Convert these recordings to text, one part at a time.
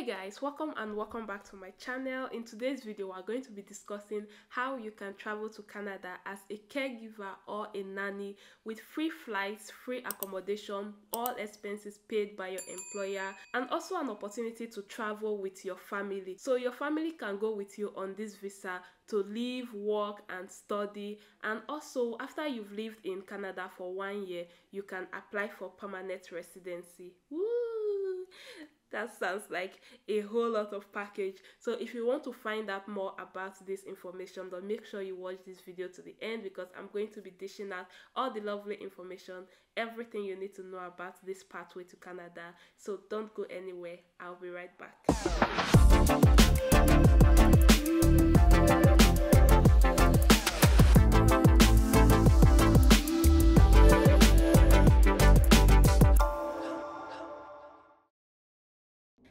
Hey guys, welcome back to my channel. In today's video, we're going to be discussing how you can travel to Canada as a caregiver or a nanny with free flights, free accommodation, all expenses paid by your employer, and also an opportunity to travel with your family. So your family can go with you on this visa to live, work, and study. And also, after you've lived in Canada for 1 year, you can apply for permanent residency. Woo! That sounds like a whole lot of package. So if you want to find out more about this information, then make sure you watch this video to the end, because I'm going to be dishing out all the lovely information, everything you need to know about this pathway to Canada. So don't go anywhere. I'll be right back.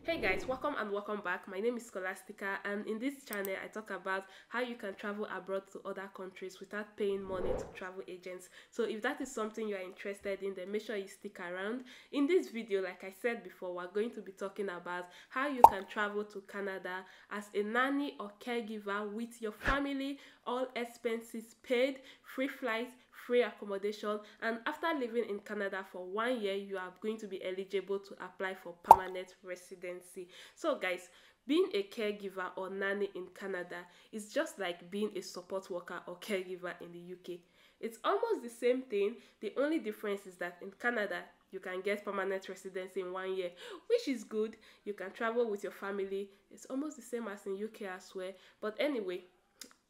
Hey guys, welcome back. My name is Scholastica, and in this channel I talk about how you can travel abroad to other countries without paying money to travel agents. So if that is something you are interested in, then make sure you stick around. In this video, like I said before, we're going to be talking about how you can travel to Canada as a nanny or caregiver with your family, all expenses paid, free flights, free accommodation, and after living in Canada for 1 year, you are going to be eligible to apply for permanent residency. So guys, being a caregiver or nanny in Canada is just like being a support worker or caregiver in the UK. It's almost the same thing. The only difference is that in Canada, you can get permanent residency in 1 year, which is good. You can travel with your family. It's almost the same as in UK as well. But anyway,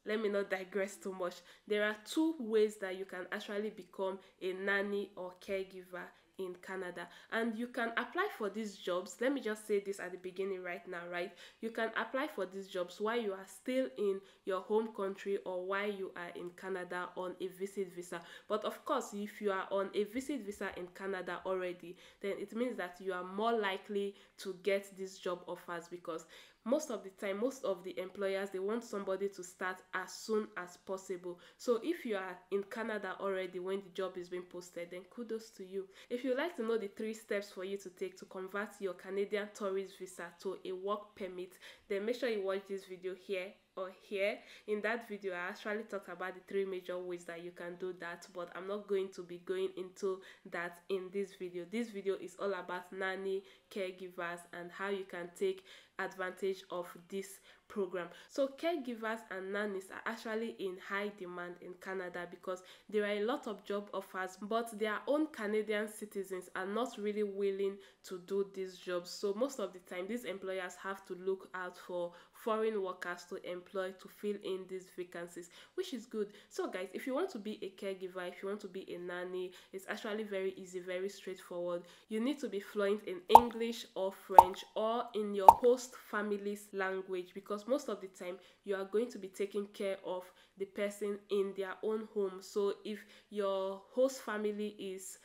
let me not digress too much. There are two ways that you can actually become a nanny or caregiver in Canada, and you can apply for these jobs. Let me just say this at the beginning right now, right? You can apply for these jobs while you are still in your home country or while you are in Canada on a visit visa. But of course, if you are on a visit visa in Canada already, then it means that you are more likely to get these job offers, because most of the time, most of the employers, they want somebody to start as soon as possible. So if you are in Canada already when the job is being posted, then kudos to you. If you'd like to know the 3 steps for you to take to convert your Canadian tourist visa to a work permit, then make sure you watch this video here or here. In that video, I actually talk about the 3 major ways that you can do that, but I'm not going to be going into that in this video. This video is all about nanny, caregivers, and how you can take advantage of this program. So caregivers and nannies are actually in high demand in Canada because there are a lot of job offers, but their own Canadian citizens are not really willing to do these jobs. So most of the time, these employers have to look out for foreign workers to employ to fill in these vacancies, which is good. So guys, if you want to be a caregiver, if you want to be a nanny, it's actually very easy, very straightforward. You need to be fluent in English or French or in your host family's language, because most of the time you are going to be taking care of the person in their own home. So if your host family is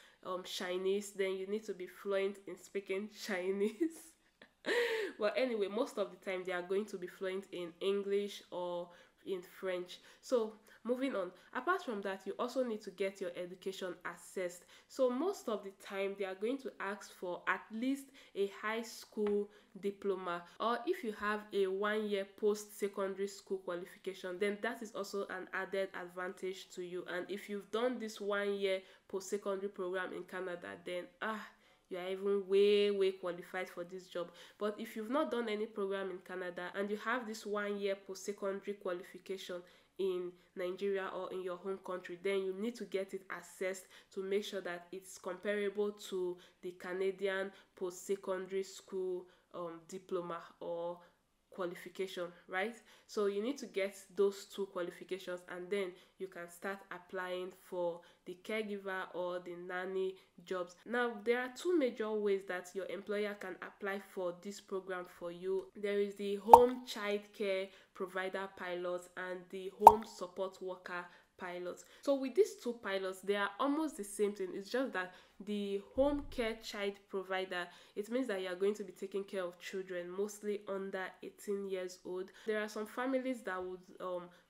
Chinese, then you need to be fluent in speaking Chinese. But anyway, most of the time they are going to be fluent in English or in French. So moving on, apart from that, you also need to get your education assessed. So most of the time they are going to ask for at least a high school diploma, or if you have a 1 year post-secondary school qualification, then that is also an added advantage to you. And if you've done this 1 year post-secondary program in Canada, then you are even way qualified for this job. But if you've not done any program in Canada and you have this 1 year post-secondary qualification in Nigeria or in your home country, then you need to get it assessed to make sure that it's comparable to the Canadian post-secondary school diploma or qualification, right? So you need to get those 2 qualifications, and then you can start applying for the caregiver or the nanny jobs. Now, there are 2 major ways that your employer can apply for this program for you. There is the home child care provider pilot and the home support worker pilots. So with these 2 pilots, they are almost the same thing. It's just that the home care child provider, it means that you are going to be taking care of children mostly under 18 years old. There are some families that would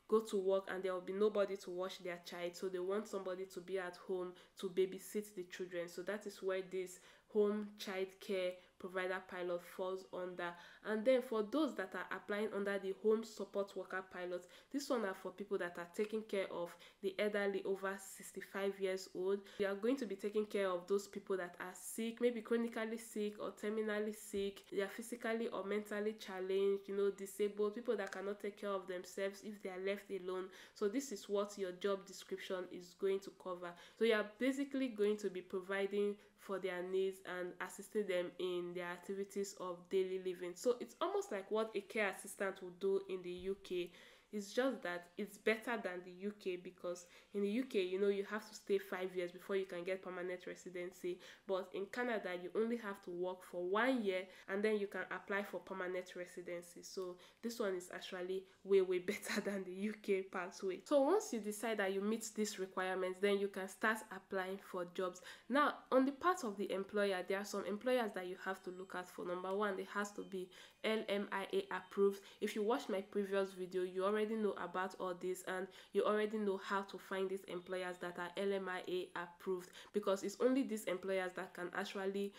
go to work and there will be nobody to watch their child, so they want somebody to be at home to babysit the children. So that is where this home child care provider pilot falls under. And then for those that are applying under the home support worker pilot, this one are for people that are taking care of the elderly over 65 years old. You are going to be taking care of those people that are sick, maybe chronically sick or terminally sick. They are physically or mentally challenged, disabled, people that cannot take care of themselves if they are left alone. So this is what your job description is going to cover. So you are basically going to be providing for their needs and assisting them in their activities of daily living. So it's almost like what a care assistant would do in the UK. It's just that it's better than the UK, because in the UK, you have to stay 5 years before you can get permanent residency. But in Canada, you only have to work for 1 year and then you can apply for permanent residency. So this one is actually way better than the UK pathway. So once you decide that you meet these requirements, then you can start applying for jobs. Now, on the part of the employer, there are some employers that you have to look out for. Number one, they has to be LMIA approved. If you watched my previous video, you already know about all this, and you already know how to find these employers that are LMIA approved, because it's only these employers that can actually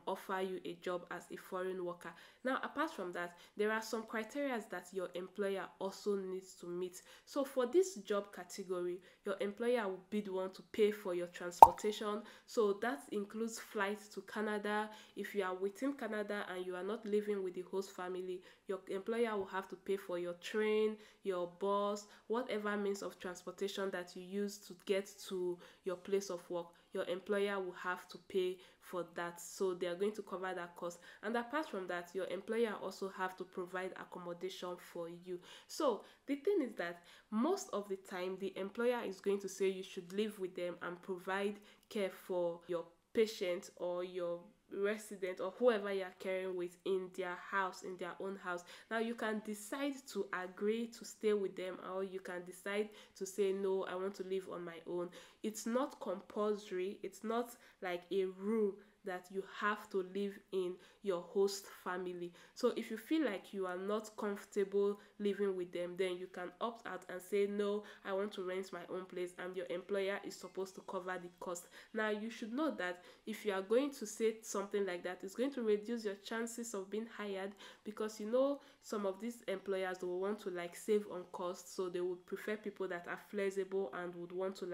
offer you a job as a foreign worker. Now, apart from that, there are some criteria that your employer also needs to meet. So for this job category, your employer will be the one to pay for your transportation. So that includes flights to Canada. If you are within Canada and you are not living with the host family, your employer will have to pay for your train, your bus, whatever means of transportation that you use to get to your place of work. Your employer will have to pay for that. So they are going to cover that cost. And apart from that, your employer also have to provide accommodation for you. So the thing is that most of the time, the employer is going to say you should live with them and provide care for your patient or your resident or whoever you are caring with in their house, in their own house. Now you can decide to agree to stay with them, or you can decide to say no, I want to live on my own. It's not compulsory. It's not like a rule that you have to live in your host family. So if you feel like you are not comfortable living with them, then you can opt out and say no, I want to rent my own place, and your employer is supposed to cover the cost. Now you should know that if you are going to say something like that, it's going to reduce your chances of being hired, because some of these employers will want to save on costs, so they would prefer people that are flexible and would want to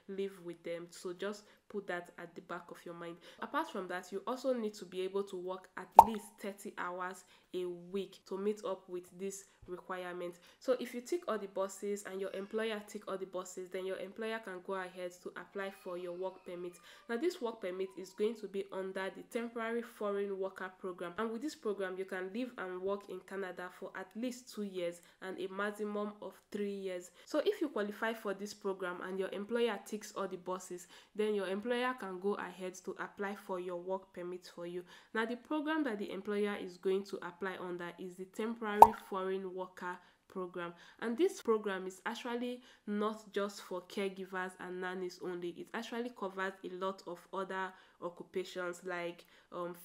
live with them. So just put that at the back of your mind. Apart from that, you also need to be able to work at least 30 hours a week to meet up with this requirement. So if you tick all the boxes and your employer tick all the boxes, then your employer can go ahead to apply for your work permit. Now this work permit is going to be under the temporary foreign worker program, and with this program you can live and work in Canada for at least 2 years and a maximum of 3 years. So if you qualify for this program and your employer ticks all the boxes, then your employer can go ahead to apply for your work permit for you. Now the program that the employer is going to apply under is the temporary foreign worker program, and this program is actually not just for caregivers and nannies only. It actually covers a lot of other occupations like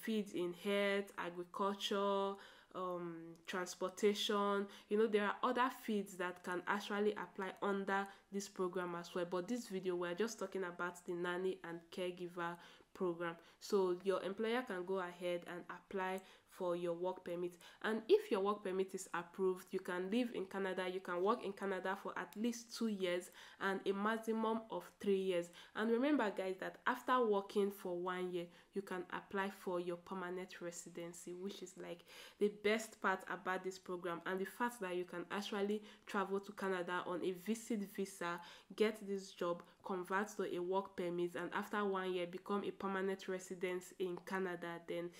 fields in health, agriculture, transportation. There are other fields that can actually apply under this program as well, but this video we're just talking about the nanny and caregiver program. So your employer can go ahead and apply for your work permit, and if your work permit is approved, you can live in Canada, you can work in Canada for at least 2 years and a maximum of 3 years. And remember guys, that after working for 1 year, you can apply for your permanent residency, which is the best part about this program, and the fact that you can actually travel to Canada on a visit visa, get this job, convert to a work permit, and after 1 year become a permanent resident in Canada. Then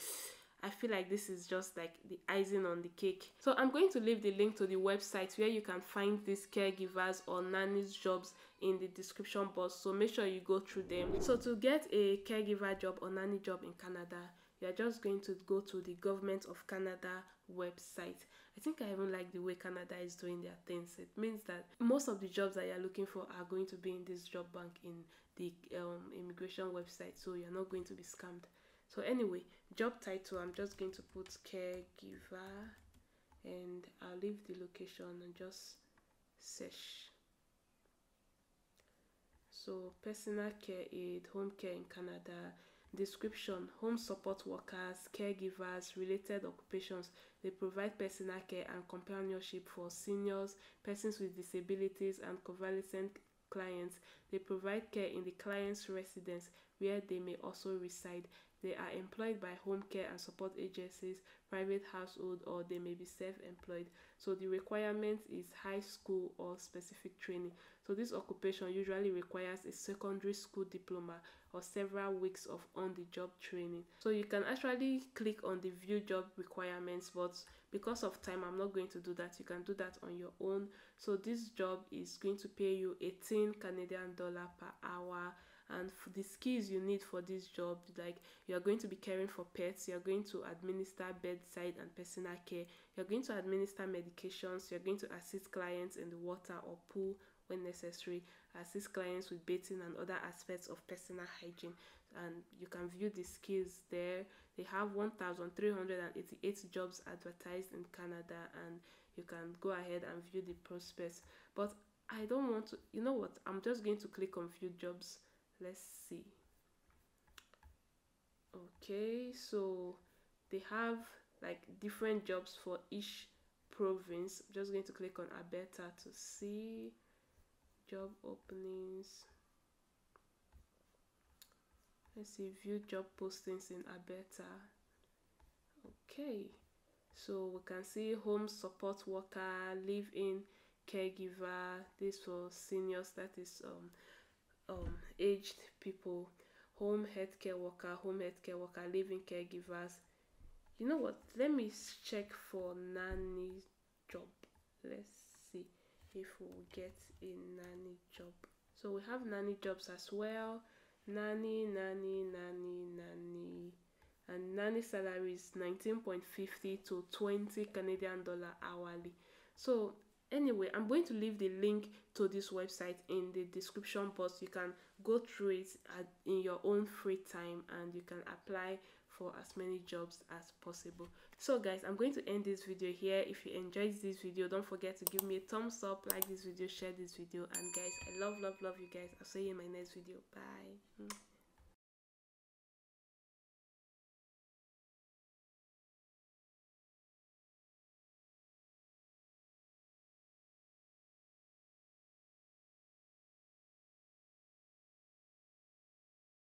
I feel like this is just the icing on the cake. So I'm going to leave the link to the website where you can find these caregivers or nannies jobs in the description box, so make sure you go through them. So to get a caregiver job or nanny job in Canada, you're just going to go to the Government of Canada website. I think I even like the way Canada is doing their things. It means that most of the jobs that you're looking for are going to be in this job bank in the immigration website, so you're not going to be scammed. So anyway, job title, I'm just going to put caregiver, and I'll leave the location and just search. So personal care aid, home care in Canada. Description: home support workers, caregivers, related occupations. They provide personal care and companionship for seniors, persons with disabilities, and convalescent clients. They provide care in the client's residence where they may also reside. They are employed by home care and support agencies, private household, or they may be self-employed. So the requirement is high school or specific training. So this occupation usually requires a secondary school diploma or several weeks of on-the-job training. So you can actually click on the view job requirements, but because of time I'm not going to do that. You can do that on your own. So this job is going to pay you 18 Canadian dollar per hour. And for the skills you need for this job, like you're going to be caring for pets, you're going to administer bedside and personal care, you're going to administer medications, you're going to assist clients in the water or pool when necessary, assist clients with bathing and other aspects of personal hygiene. And you can view the skills there. They have 1,388 jobs advertised in Canada, and you can go ahead and view the prospects. But I don't want to, you know what, I'm just going to click on view jobs. Let's see. Okay, so they have like different jobs for each province. I'm just going to click on Alberta to see job openings. Let's see, view job postings in Alberta. Okay, so we can see home support worker, live-in caregiver. This for seniors, that is aged people, home healthcare worker, living caregivers. You know what, let me check for nanny job. Let's see if we'll get a nanny job. So we have nanny jobs as well. Nanny, and nanny salary is 19.50 to 20 Canadian dollar hourly. So anyway, I'm going to leave the link to this website in the description box. You can go through it in your own free time, and you can apply for as many jobs as possible. So guys, I'm going to end this video here. If you enjoyed this video, don't forget to give me a thumbs up, like this video, share this video, and guys, I love you guys. I'll see you in my next video. Bye.